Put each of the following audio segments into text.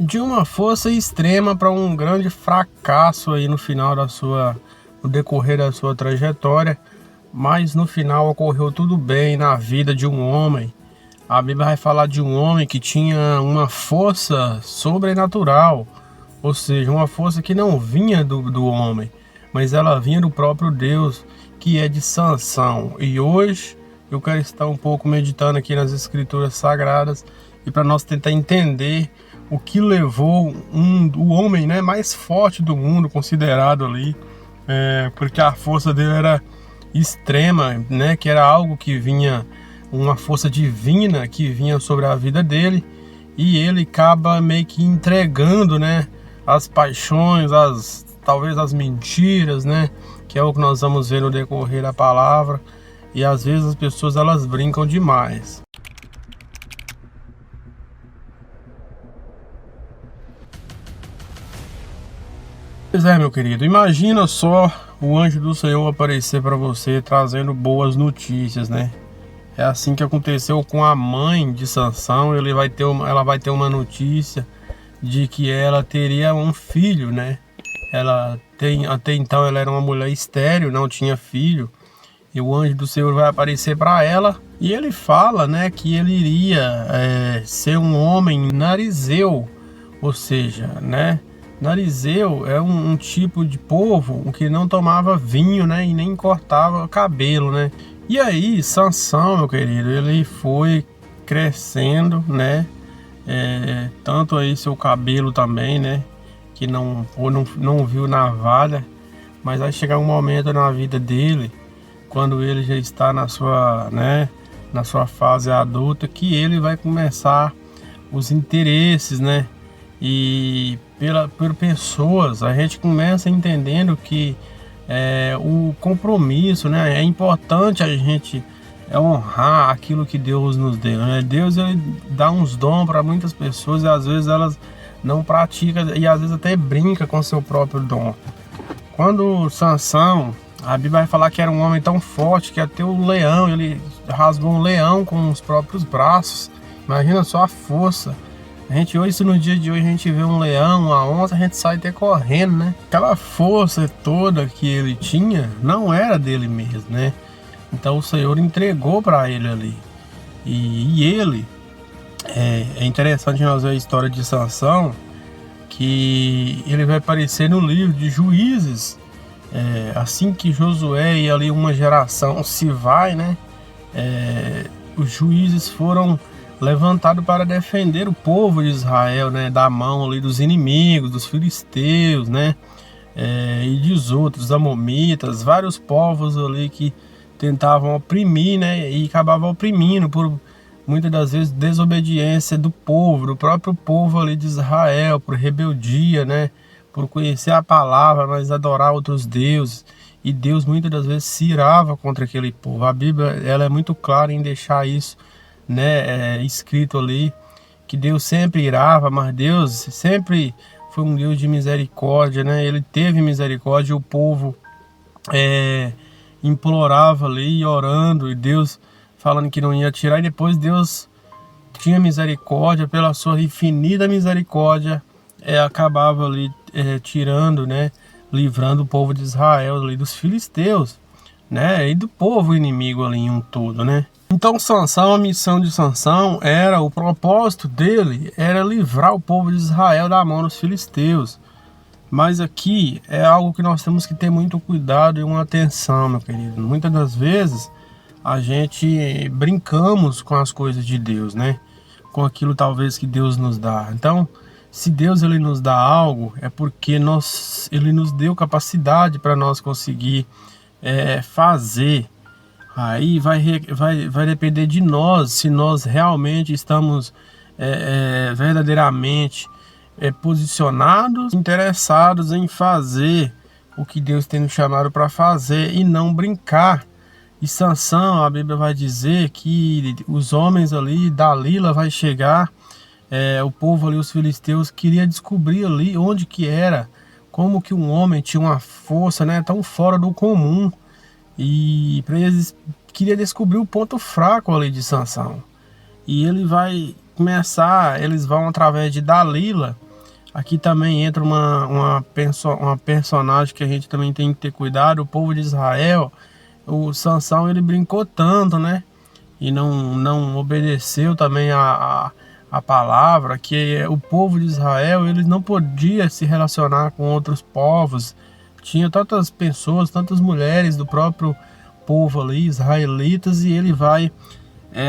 de uma força extrema para um grande fracasso aí no decorrer da sua trajetória, mas no final ocorreu tudo bem na vida de um homem. A Bíblia vai falar de um homem que tinha uma força sobrenatural, ou seja, uma força que não vinha do homem, mas ela vinha do próprio Deus, que é de Sansão. E hoje eu quero estar um pouco meditando aqui nas Escrituras Sagradas e para nós tentar entender o que levou o homem, né, mais forte do mundo, considerado ali, porque a força dele era extrema, né, que era algo que vinha, uma força divina que vinha sobre a vida dele, e ele acaba meio que entregando, né, as paixões, talvez as mentiras, né, que é o que nós vamos ver no decorrer da palavra. E às vezes as pessoas elas brincam demais. Pois é, meu querido, imagina só o anjo do Senhor aparecer para você trazendo boas notícias, né? É assim que aconteceu com a mãe de Sansão. Ela vai ter uma notícia de que ela teria um filho, né? Até então ela era uma mulher estéril, não tinha filho. E o anjo do Senhor vai aparecer para ela e ele fala, né, que ele iria ser um homem narizeu, ou seja, né, narizeu é um tipo de povo que não tomava vinho, né, e nem cortava cabelo, né. E aí Sansão, meu querido, ele foi crescendo, né, tanto aí seu cabelo também, né, que não viu navalha, mas vai chegar um momento na vida dele, quando ele já está na sua fase adulta, que ele vai começar os interesses, né? E por pessoas, a gente começa entendendo que o compromisso, né? É importante a gente honrar aquilo que Deus nos deu, né? Deus, ele dá uns dons para muitas pessoas e às vezes elas não praticam e às vezes até brinca com seu próprio dom. Quando Sansão, a Bíblia vai falar que era um homem tão forte que até o leão, ele rasgou um leão com os próprios braços. Imagina só a força. A gente hoje, no dia de hoje, a gente vê um leão, uma onça, a gente sai até correndo, né? Aquela força toda que ele tinha não era dele mesmo, né? Então o Senhor entregou para ele ali. E ele, é interessante nós ver a história de Sansão, que ele vai aparecer no livro de Juízes. Assim que Josué e ali uma geração se vai, né? Os juízes foram levantados para defender o povo de Israel, né? Da mão ali dos inimigos, dos filisteus, né? E dos outros, amomitas, vários povos ali que tentavam oprimir, né? E acabavam oprimindo por muitas das vezes desobediência do povo, do próprio povo ali de Israel, por rebeldia, né? Por conhecer a palavra, mas adorar outros deuses. E Deus muitas das vezes se irava contra aquele povo. A Bíblia, ela é muito clara em deixar isso, né, escrito ali, que Deus sempre irava, mas Deus sempre foi um Deus de misericórdia, né? Ele teve misericórdia e o povo implorava ali, orando, e Deus falando que não ia tirar, e depois Deus tinha misericórdia, pela sua infinita misericórdia, acabava ali tirando, né, livrando o povo de Israel ali dos filisteus, né, e do povo inimigo ali em um todo, né. Então Sansão, a missão de Sansão era, o propósito dele era livrar o povo de Israel da mão dos filisteus. Mas aqui é algo que nós temos que ter muito cuidado e uma atenção, meu querido. Muitas das vezes a gente brincamos com as coisas de Deus, né? Com aquilo talvez que Deus nos dá. Então, se Deus ele nos dá algo, é porque ele nos deu capacidade para nós conseguir fazer. Aí vai depender de nós, se nós realmente estamos verdadeiramente posicionados, interessados em fazer o que Deus tem nos chamado para fazer e não brincar. E Sansão, a Bíblia vai dizer que os homens ali, Dalila vai chegar, o povo ali, os filisteus, queria descobrir ali onde que era, como que um homem tinha uma força, né, tão fora do comum, e para eles queria descobrir o ponto fraco ali de Sansão. E ele vai começar, eles vão através de Dalila, Aqui também entra uma personagem que a gente também tem que ter cuidado. O povo de Israel, o Sansão, ele brincou tanto, né? E não obedeceu também a palavra, que o povo de Israel, ele não podia se relacionar com outros povos. Tinha tantas pessoas, tantas mulheres do próprio povo ali, israelitas, e ele vai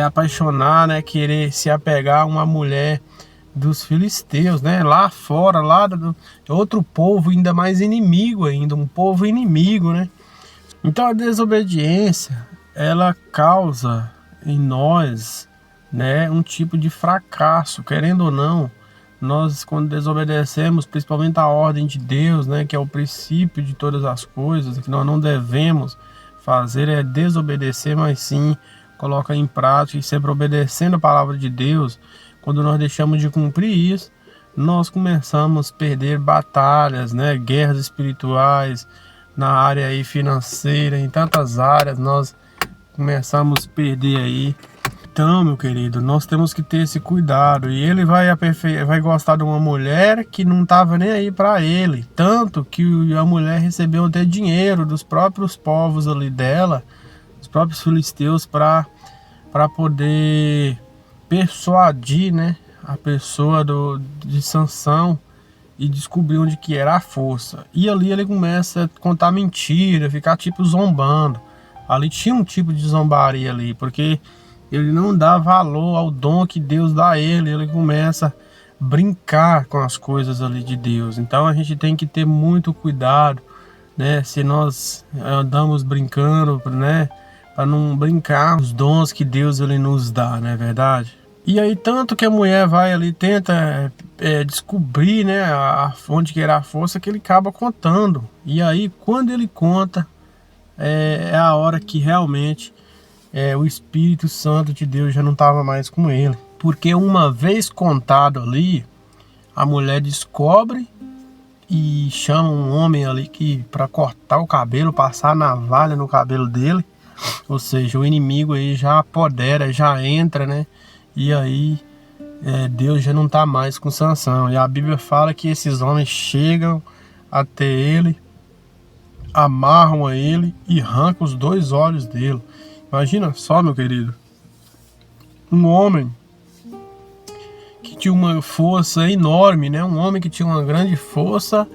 apaixonar, né? Querer se apegar a uma mulher dos filisteus, né? Lá fora, lá do outro povo ainda mais inimigo ainda, um povo inimigo, né? Então a desobediência, ela causa em nós, né, um tipo de fracasso, querendo ou não. Nós, quando desobedecemos, principalmente a ordem de Deus, né, que é o princípio de todas as coisas, que nós não devemos fazer é desobedecer, mas sim colocar em prática e sempre obedecendo a palavra de Deus. Quando nós deixamos de cumprir isso, nós começamos a perder batalhas, né, guerras espirituais, na área aí financeira, em tantas áreas, nós começamos a perder aí. Então, meu querido, nós temos que ter esse cuidado. E ele vai gostar de uma mulher que não estava nem aí para ele. Tanto que a mulher recebeu até dinheiro dos próprios povos ali dela, os próprios filisteus, para poder persuadir, né, a pessoa de Sansão e descobrir onde que era a força. E ali ele começa a contar mentira, ficar tipo zombando. Ali tinha um tipo de zombaria ali, porque ele não dá valor ao dom que Deus dá a ele. Ele começa a brincar com as coisas ali de Deus. Então a gente tem que ter muito cuidado, né? Se nós andamos brincando, né? Para não brincar os dons que Deus ele nos dá, não é verdade? E aí tanto que a mulher vai ali, tenta descobrir, né, onde que era a força, que ele acaba contando. E aí quando ele conta, é a hora que realmente o Espírito Santo de Deus já não estava mais com ele. Porque uma vez contado ali, a mulher descobre e chama um homem ali para cortar o cabelo, passar a navalha no cabelo dele. Ou seja, o inimigo aí já apodera, já entra, né? E aí Deus já não está mais com Sansão. E a Bíblia fala que esses homens chegam até ele, amarram a ele e arrancam os 2 olhos dele. Imagina só, meu querido, um homem que tinha uma força enorme, né? Um homem que tinha uma grande força,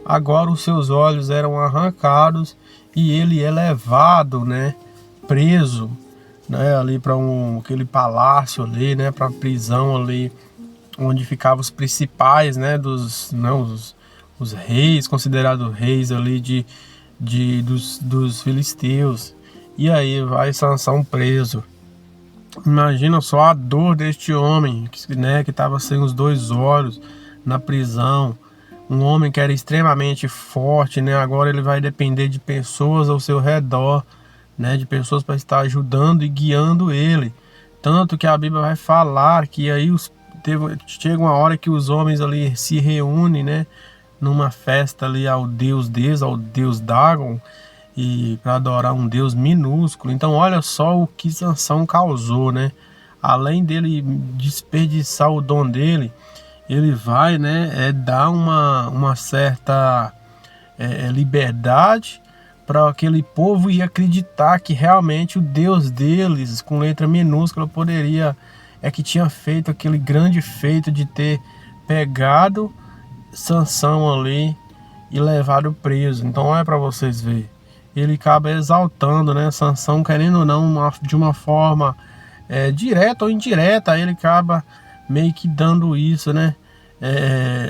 agora os seus olhos eram arrancados e ele é levado, né? Preso, né? Ali para aquele palácio ali, né? Para a prisão ali, onde ficavam os principais, né? Os reis, considerados reis ali dos filisteus. E aí vai Sansão preso. Imagina só a dor deste homem, né, que estava sem os 2 olhos na prisão. Um homem que era extremamente forte, né? Agora ele vai depender de pessoas ao seu redor, né? De pessoas para estar ajudando e guiando ele. Tanto que a Bíblia vai falar que aí chega uma hora que os homens ali se reúnem, né? Numa festa ali ao deus Dagon, e para adorar um Deus minúsculo. Então olha só o que Sansão causou, né? Além dele desperdiçar o dom dele, ele vai, né, dar uma certa liberdade para aquele povo e acreditar que realmente o Deus deles, com letra minúscula, que tinha feito aquele grande feito de ter pegado Sansão ali e levado preso. Então olha para vocês verem. Ele acaba exaltando, né, Sansão, querendo ou não, de uma forma direta ou indireta, ele acaba meio que dando isso, né,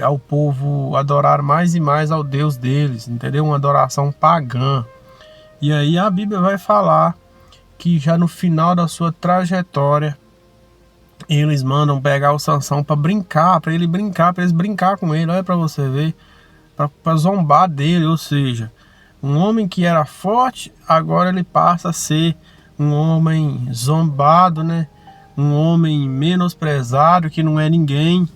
ao povo adorar mais e mais ao Deus deles, entendeu? Uma adoração pagã. E aí a Bíblia vai falar que já no final da sua trajetória, eles mandam pegar o Sansão para eles brincar com ele, olha para você ver, para zombar dele, ou seja, um homem que era forte, agora ele passa a ser um homem zombado, né? Um homem menosprezado, que não é ninguém.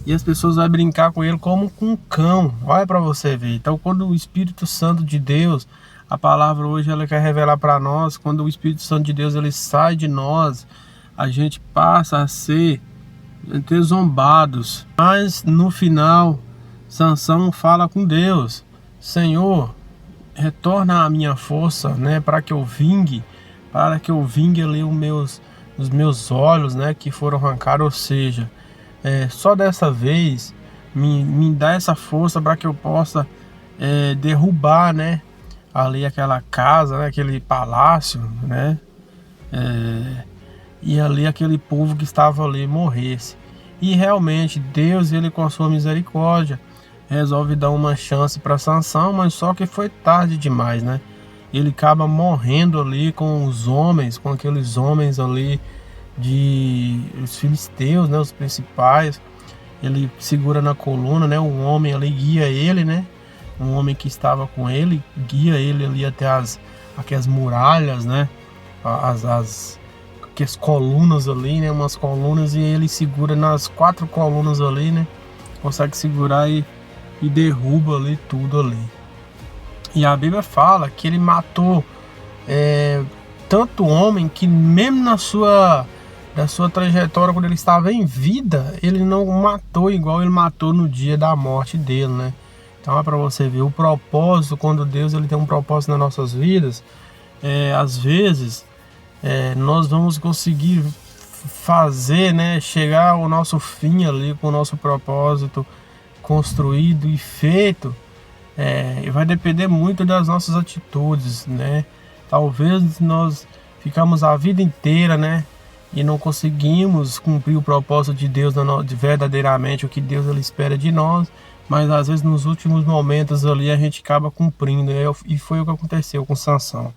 E as pessoas vão brincar com ele como com um cão. Olha para você ver. Então, quando o Espírito Santo de Deus, a palavra hoje ela quer revelar para nós, quando o Espírito Santo de Deus ele sai de nós, a gente passa a ter zombados. Mas no final, Sansão fala com Deus: Senhor, retorna a minha força, né, para que eu vingue ali os meus olhos, né, que foram arrancados. Ou seja, só dessa vez me dá essa força para que eu possa derrubar, né, ali aquela casa, né, aquele palácio, né, e ali aquele povo que estava ali morresse. E realmente Deus, ele com a sua misericórdia, resolve dar uma chance para Sansão, mas só que foi tarde demais, né? Ele acaba morrendo ali com os homens, com aqueles homens ali os filisteus, né, os principais. Ele segura na coluna, né? Um homem ali guia ele, né? Um homem que estava com ele guia ele ali até aquelas muralhas, né? Aquelas colunas ali, né? Umas colunas, e ele segura nas 4 colunas ali, né? Consegue segurar e derruba ali tudo ali. E a Bíblia fala que ele matou tanto homem que mesmo da sua trajetória, quando ele estava em vida, ele não matou igual ele matou no dia da morte dele, né? Então é para você ver o propósito. Quando Deus ele tem um propósito nas nossas vidas, às vezes nós vamos conseguir fazer, né, chegar ao nosso fim ali com o nosso propósito construído e feito. E vai depender muito das nossas atitudes, né? Talvez nós ficamos a vida inteira, né, e não conseguimos cumprir o propósito de Deus verdadeiramente, o que Deus ele espera de nós, mas às vezes nos últimos momentos ali a gente acaba cumprindo, e foi o que aconteceu com Sansão.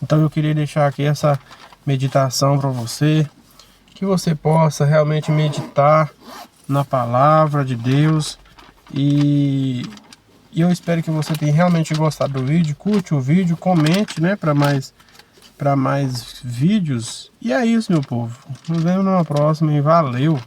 Então eu queria deixar aqui essa meditação para você, que você possa realmente meditar na palavra de Deus, e eu espero que você tenha realmente gostado do vídeo. Curte o vídeo, comente, né, para mais vídeos. E é isso, meu povo. Nos vemos numa próxima e valeu!